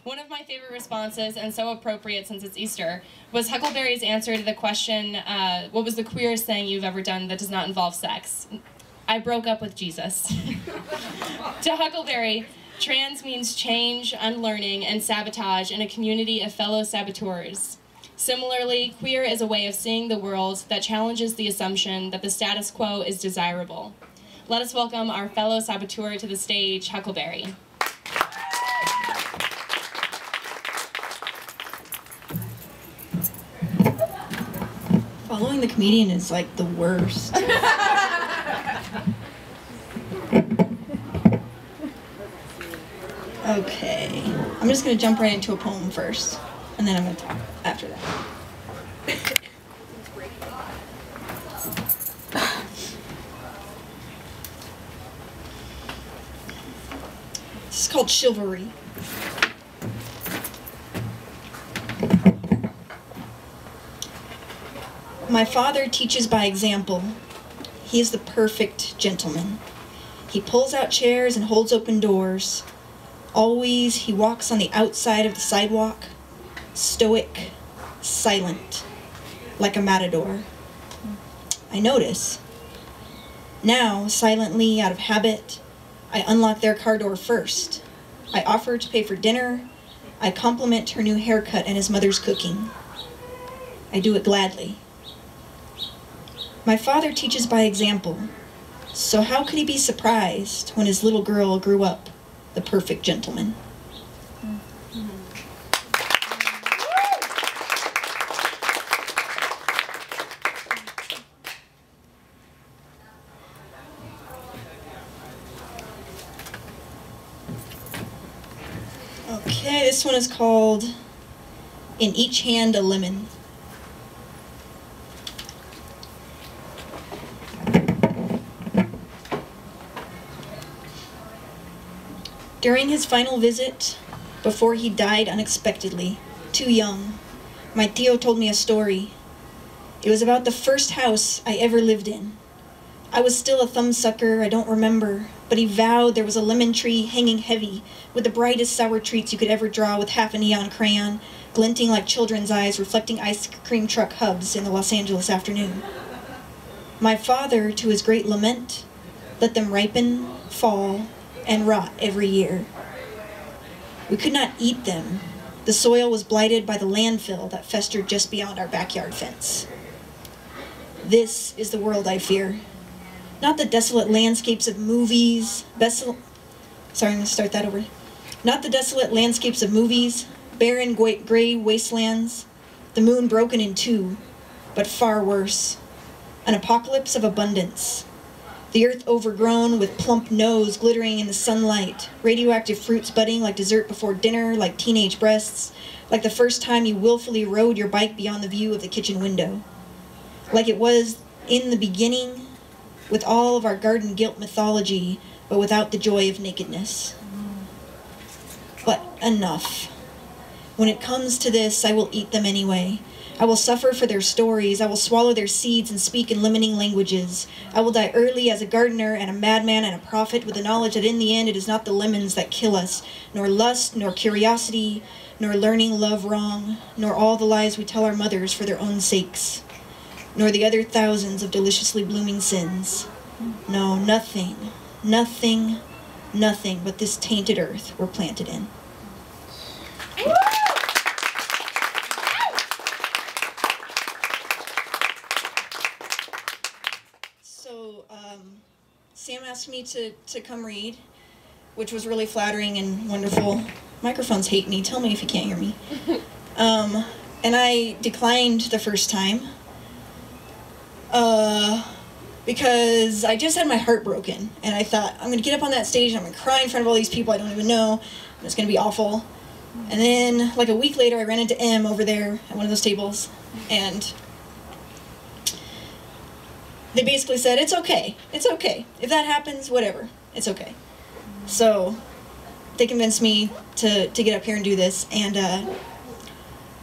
One of my favorite responses, and so appropriate since it's Easter, was Huckleberry's answer to the question, what was the queerest thing you've ever done that does not involve sex? I broke up with Jesus. To Huckleberry, trans means change, unlearning, and sabotage in a community of fellow saboteurs. Similarly, queer is a way of seeing the world that challenges the assumption that the status quo is desirable. Let us welcome our fellow saboteur to the stage, Huckleberry. Following the comedian is like the worst. Okay, I'm just going to jump right into a poem first, and then I'm going to talk after that. This is called Chivalry. My father teaches by example. He is the perfect gentleman. He pulls out chairs and holds open doors. Always he walks on the outside of the sidewalk, stoic, silent, like a matador. I notice. Now, silently, out of habit, I unlock their car door first. I offer to pay for dinner. I compliment her new haircut and his mother's cooking. I do it gladly. My father teaches by example, so how could he be surprised when his little girl grew up the perfect gentleman? Okay, this one is called In Each Hand a Lemon. During his final visit, before he died unexpectedly, too young, my Tío told me a story. It was about the first house I ever lived in. I was still a thumbsucker, I don't remember, but he vowed there was a lemon tree hanging heavy with the brightest sour treats you could ever draw with half a neon crayon, glinting like children's eyes reflecting ice cream truck hubs in the Los Angeles afternoon. My father, to his great lament, let them ripen, fall, and rot every year. We could not eat them. The soil was blighted by the landfill that festered just beyond our backyard fence. This is the world I fear. Not the desolate landscapes of movies, Not the desolate landscapes of movies, barren gray wastelands, the moon broken in two, but far worse, an apocalypse of abundance. The earth overgrown with plump nose glittering in the sunlight, radioactive fruits budding like dessert before dinner, like teenage breasts, like the first time you willfully rode your bike beyond the view of the kitchen window. Like it was in the beginning, with all of our garden guilt mythology, but without the joy of nakedness. But enough. When it comes to this, I will eat them anyway. I will suffer for their stories. I will swallow their seeds and speak in limiting languages. I will die early as a gardener and a madman and a prophet with the knowledge that in the end it is not the lemons that kill us, nor lust, nor curiosity, nor learning love wrong, nor all the lies we tell our mothers for their own sakes, nor the other thousands of deliciously blooming sins. No, nothing but this tainted earth we're planted in. Sam asked me to come read, which was really flattering and wonderful. Microphones hate me. Tell me if you can't hear me. And I declined the first time because I just had my heart broken. And I thought, I'm going to get up on that stage and I'm going to cry in front of all these people I don't even know. And it's going to be awful. And then, like a week later, I ran into M over there at one of those tables. And they basically said, it's okay. If that happens, whatever. It's okay. So they convinced me to get up here and do this. And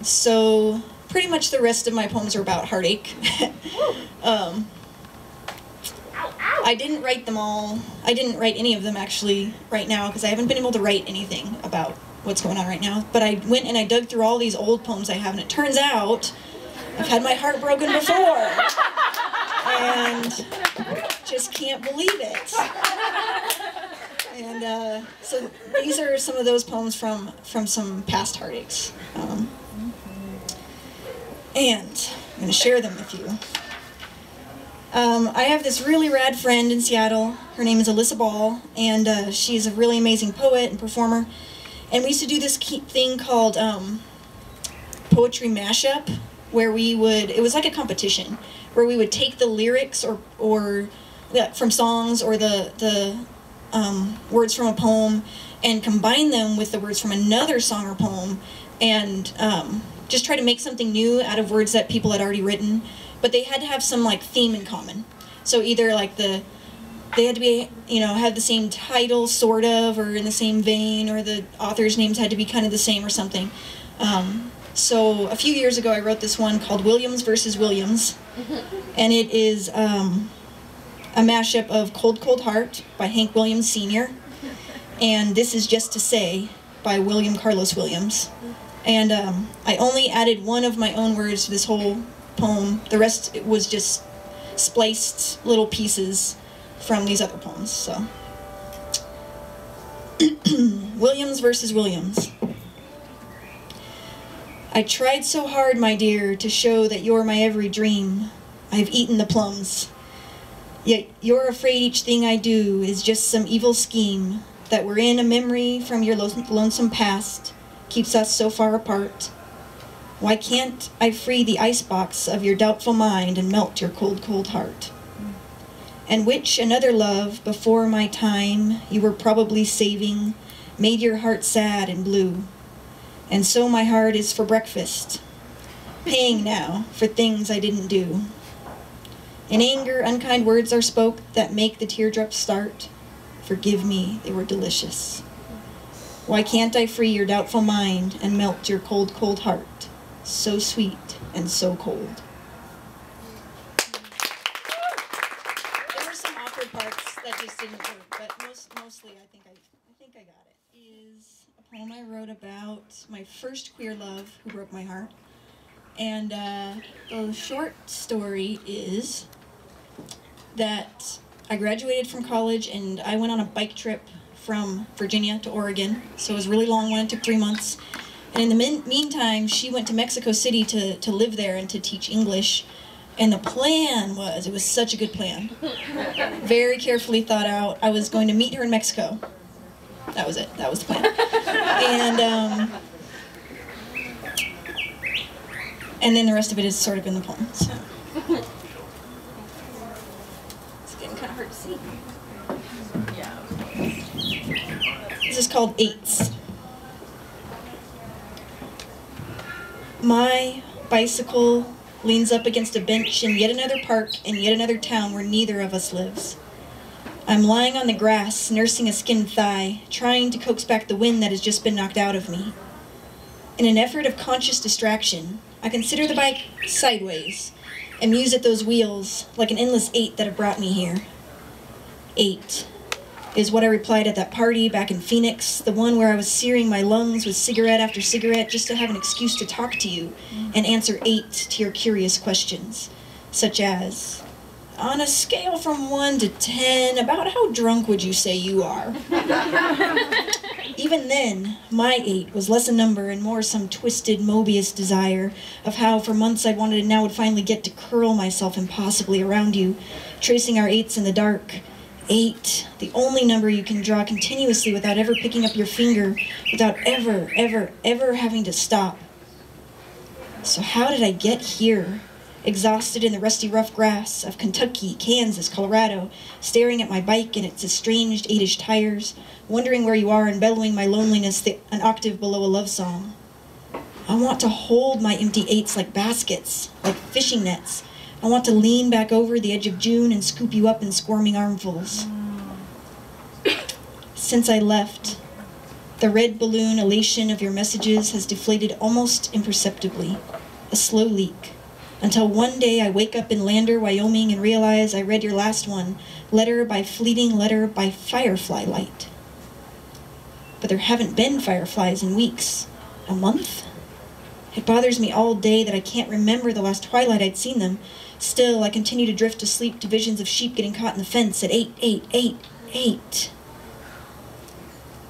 so pretty much the rest of my poems are about heartache. I didn't write them all. I didn't write any of them actually right now because I haven't been able to write anything about what's going on right now. But I went and I dug through all these old poems I have, and it turns out I've had my heart broken before. And just can't believe it. And so these are some of those poems from some past heartaches. And I'm going to share them with you. I have this really rad friend in Seattle. Her name is Alyssa Ball, and she's a really amazing poet and performer. And we used to do this thing called poetry mashup, where it was like a competition, where we would take the lyrics or from songs or the words from a poem and combine them with the words from another song or poem, and just try to make something new out of words that people had already written. But they had to have some like theme in common. So either like they had to be, have the same title sort of, or in the same vein, or the authors' names had to be kind of the same or something. So a few years ago I wrote this one called Williams versus Williams, and it is a mashup of Cold Cold Heart by Hank Williams Sr. and This Is Just to Say by William Carlos Williams. And I only added one of my own words to this whole poem. The rest was just spliced little pieces from these other poems. So Williams versus Williams. I tried so hard, my dear, to show that you're my every dream. I've eaten the plums. Yet you're afraid each thing I do is just some evil scheme, that we're in a memory from your lonesome past, keeps us so far apart. Why can't I free the icebox of your doubtful mind and melt your cold, cold heart? And which another love before my time you were probably saving made your heart sad and blue. And so my heart is for breakfast, paying now for things I didn't do. In anger, unkind words are spoke that make the teardrops start. Forgive me, they were delicious. Why can't I free your doubtful mind and melt your cold, cold heart? So sweet and so cold. There were some awkward parts that just didn't work, but mostly I think I got it. Is a poem I wrote about my first queer love who broke my heart. And the short story is that I graduated from college and I went on a bike trip from Virginia to Oregon. So it was a really long one. It took 3 months. And in the meantime, she went to Mexico City to live there and to teach English. And the plan was, it was such a good plan, very carefully thought out. I was going to meet her in Mexico. That was it. That was the plan. And then the rest of it is sort of in the poem. So. It's getting kind of hard to see. Yeah. This is called Eights. My bicycle leans up against a bench in yet another park in yet another town where neither of us lives. I'm lying on the grass, nursing a skinned thigh, trying to coax back the wind that has just been knocked out of me. In an effort of conscious distraction, I consider the bike sideways and muse at those wheels like an endless 8 that have brought me here. 8 is what I replied at that party back in Phoenix, the one where I was searing my lungs with cigarette after cigarette just to have an excuse to talk to you and answer 8 to your curious questions, such as, on a scale from 1 to 10, about how drunk would you say you are? Even then, my 8 was less a number and more some twisted Mobius desire of how for months I'd wanted and now would finally get to curl myself impossibly around you, tracing our 8s in the dark. 8, the only number you can draw continuously without ever picking up your finger, without ever, ever, ever having to stop. So how did I get here? Exhausted in the rusty rough grass of Kentucky, Kansas, Colorado, staring at my bike and its estranged 8-ish tires, wondering where you are and bellowing my loneliness an octave below a love song. I want to hold my empty 8s like baskets, like fishing nets. I want to lean back over the edge of June and scoop you up in squirming armfuls. Since I left, the red balloon elation of your messages has deflated almost imperceptibly, a slow leak, until one day I wake up in Lander, Wyoming and realize I read your last one, letter by fleeting letter by firefly light. But there haven't been fireflies in weeks. A month? It bothers me all day that I can't remember the last twilight I'd seen them. Still, I continue to drift to sleep to visions of sheep getting caught in the fence at 8, 8, 8, 8.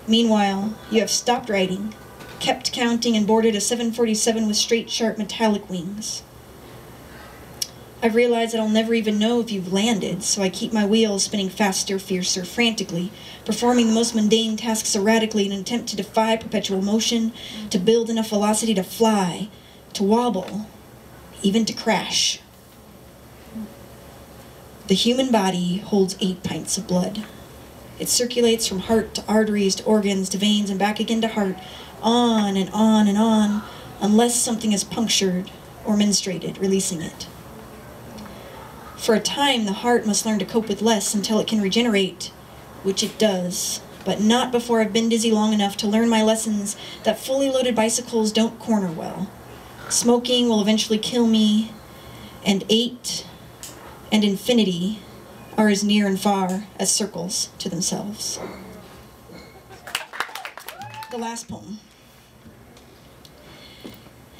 Meanwhile, you have stopped writing, kept counting, and boarded a 747 with straight, sharp, metallic wings. I've realized that I'll never even know if you've landed, so I keep my wheels spinning faster, fiercer, frantically, performing the most mundane tasks erratically in an attempt to defy perpetual motion, to build enough velocity to fly, to wobble, even to crash. The human body holds 8 pints of blood. It circulates from heart to arteries to organs to veins and back again to heart, on and on and on, unless something is punctured or menstruated, releasing it. For a time, the heart must learn to cope with less until it can regenerate, which it does, but not before I've been dizzy long enough to learn my lessons that fully loaded bicycles don't corner well. Smoking will eventually kill me, and 8 and infinity are as near and far as circles to themselves. The last poem.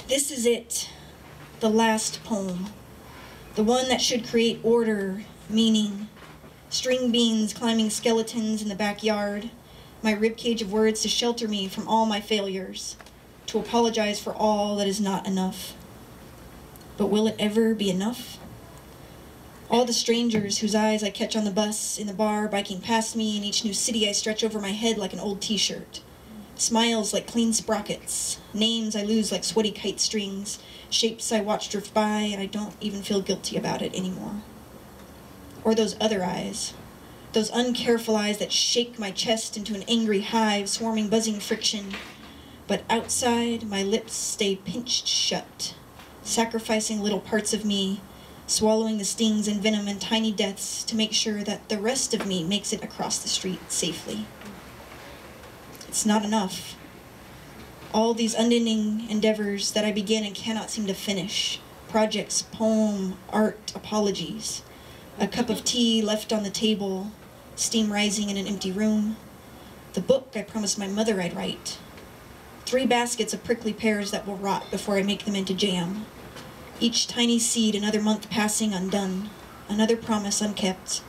This is it, the last poem. The one that should create order, meaning, string beans climbing skeletons in the backyard, my ribcage of words to shelter me from all my failures, to apologize for all that is not enough. But will it ever be enough? All the strangers whose eyes I catch on the bus, in the bar, biking past me, in each new city I stretch over my head like an old t-shirt. Smiles like clean sprockets, names I lose like sweaty kite strings, shapes I watch drift by, and I don't even feel guilty about it anymore. Or those other eyes, those uncareful eyes that shake my chest into an angry hive, swarming buzzing friction. But outside, my lips stay pinched shut, sacrificing little parts of me, swallowing the stings and venom and tiny deaths to make sure that the rest of me makes it across the street safely. It's not enough. All these unending endeavors that I begin and cannot seem to finish. Projects, poem, art, apologies. A cup of tea left on the table, steam rising in an empty room. The book I promised my mother I'd write. 3 baskets of prickly pears that will rot before I make them into jam. Each tiny seed another month passing undone, another promise unkept.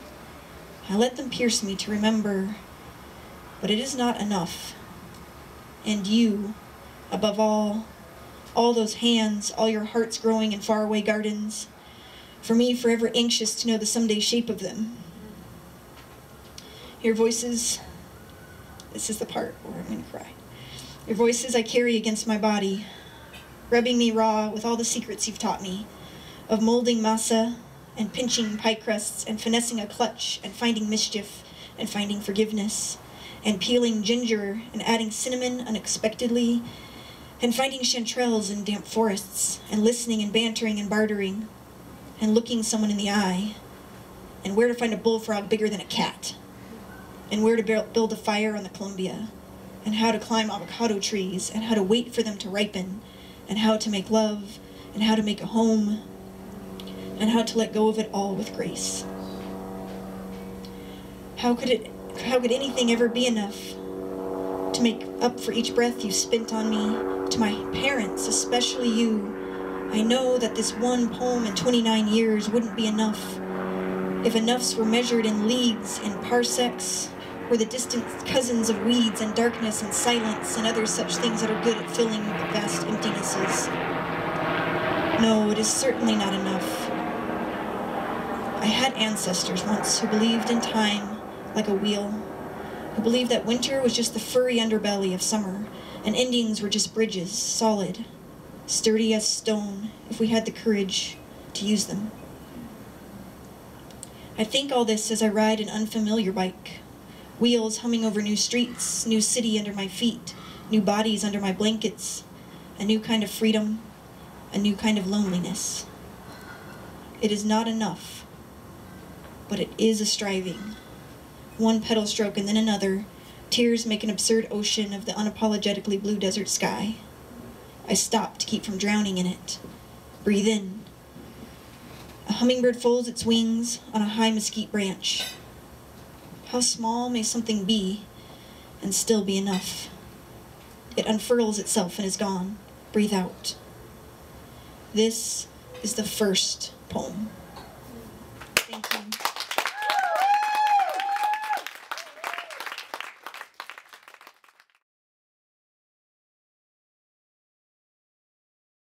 I let them pierce me to remember, but it is not enough. And you, above all those hands, all your hearts growing in faraway gardens, for me forever anxious to know the someday shape of them. Your voices, this is the part where I'm going to cry. Your voices I carry against my body, rubbing me raw with all the secrets you've taught me, of molding masa and pinching pie crusts and finessing a clutch and finding mischief and finding forgiveness and peeling ginger and adding cinnamon unexpectedly and finding chanterelles in damp forests and listening and bantering and bartering and looking someone in the eye and where to find a bullfrog bigger than a cat and where to build a fire on the Columbia and how to climb avocado trees and how to wait for them to ripen and how to make love and how to make a home and how to let go of it all with grace. How could anything ever be enough to make up for each breath you spent on me, to my parents, especially you? I know that this one poem in 29 years wouldn't be enough. If enoughs were measured in leagues and parsecs, were the distant cousins of weeds and darkness and silence and other such things that are good at filling the vast emptinesses. No, it is certainly not enough. I had ancestors once who believed in time like a wheel, who believed that winter was just the furry underbelly of summer, and endings were just bridges, solid, sturdy as stone, if we had the courage to use them. I think all this as I ride an unfamiliar bike, wheels humming over new streets, new city under my feet, new bodies under my blankets, a new kind of freedom, a new kind of loneliness. It is not enough, but it is a striving. One pedal stroke and then another, tears make an absurd ocean of the unapologetically blue desert sky. I stop to keep from drowning in it. Breathe in. A hummingbird folds its wings on a high mesquite branch. How small may something be and still be enough. It unfurls itself and is gone. Breathe out. This is the first poem.